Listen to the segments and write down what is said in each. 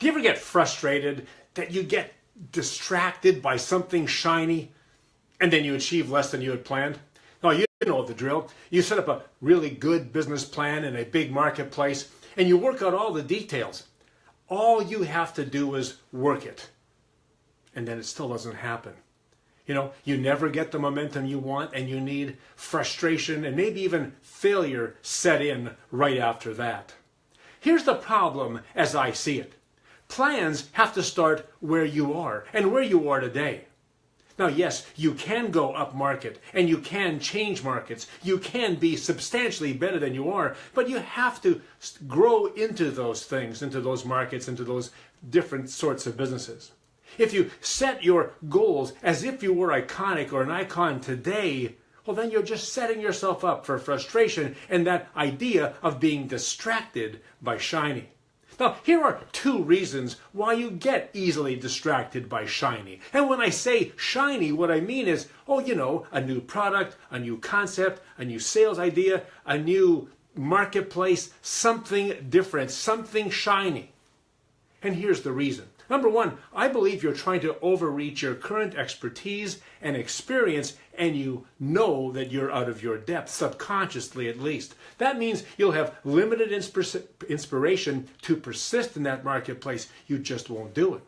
Do you ever get frustrated that you get distracted by something shiny and then you achieve less than you had planned? No, you know the drill. You set up a really good business plan in a big marketplace and you work out all the details. All you have to do is work it. And then it still doesn't happen. You know, you never get the momentum you want and you need frustration and maybe even failure set in right after that. Here's the problem as I see it. Plans have to start where you are and where you are today. Now, yes, you can go up market and you can change markets. You can be substantially better than you are, but you have to grow into those things, into those markets, into those different sorts of businesses. If you set your goals as if you were iconic or an icon today, well, then you're just setting yourself up for frustration and that idea of being distracted by shiny. Now, here are two reasons why you get easily distracted by shiny. And when I say shiny, what I mean is, a new product, a new concept, a new sales idea, a new marketplace, something different, something shiny. And here's the reason. Number one, I believe you're trying to overreach your current expertise and experience, and you know that you're out of your depth, subconsciously at least. That means you'll have limited inspiration to persist in that marketplace. You just won't do it.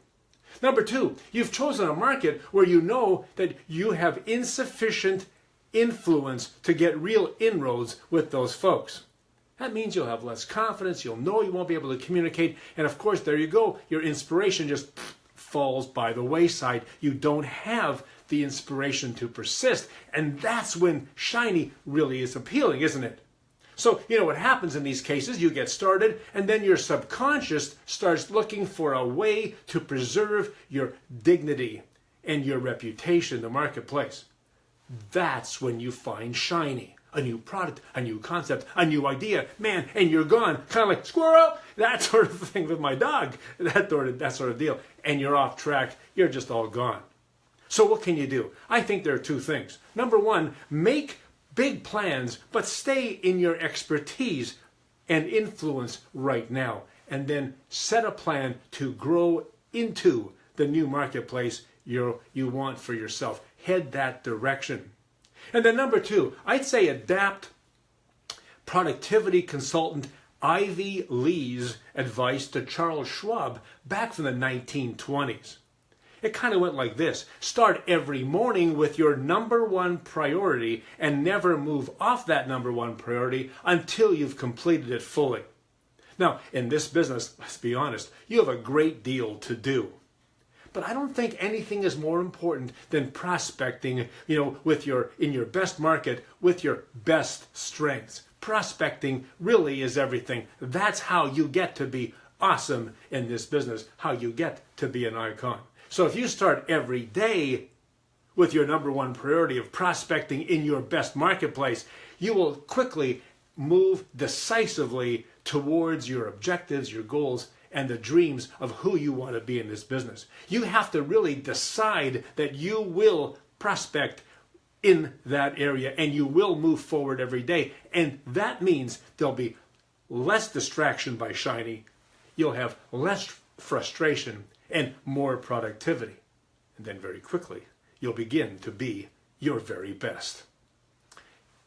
Number two, you've chosen a market where you know that you have insufficient influence to get real inroads with those folks. That means you'll have less confidence, you'll know you won't be able to communicate, and of course, there you go, your inspiration just falls by the wayside. You don't have the inspiration to persist, and that's when shiny really is appealing, isn't it? So, what happens in these cases, you get started, and then your subconscious starts looking for a way to preserve your dignity and your reputation in the marketplace. That's when you find shiny. A new product, a new concept, a new idea, man, and you're gone. Kind of like squirrel, that sort of thing with my dog, that sort of deal. And you're off track, you're just all gone. So what can you do? I think there are two things. Number one, make big plans, but stay in your expertise and influence right now. And then set a plan to grow into the new marketplace you want for yourself. Head that direction. And then number two, I'd say adapt productivity consultant Ivy Lee's advice to Charles Schwab back from the 1920s. It kind of went like this. Start every morning with your number one priority and never move off that number one priority until you've completed it fully. Now, in this business, let's be honest, you have a great deal to do. But I don't think anything is more important than prospecting, in your best market with your best strengths. Prospecting really is everything. That's how you get to be awesome in this business, how you get to be an icon. So if you start every day with your number one priority of prospecting in your best marketplace, you will quickly move decisively towards your objectives, your goals, and the dreams of who you want to be in this business. You have to really decide that you will prospect in that area and you will move forward every day. And that means there'll be less distraction by shiny. You'll have less frustration and more productivity. And then very quickly, you'll begin to be your very best.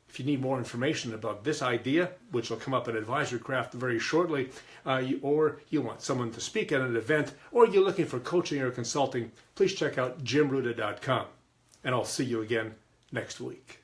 If you need more information about this idea, which will come up in Advisor Craft very shortly, or you want someone to speak at an event, or you're looking for coaching or consulting, please check out jimruta.com. And I'll see you again next week.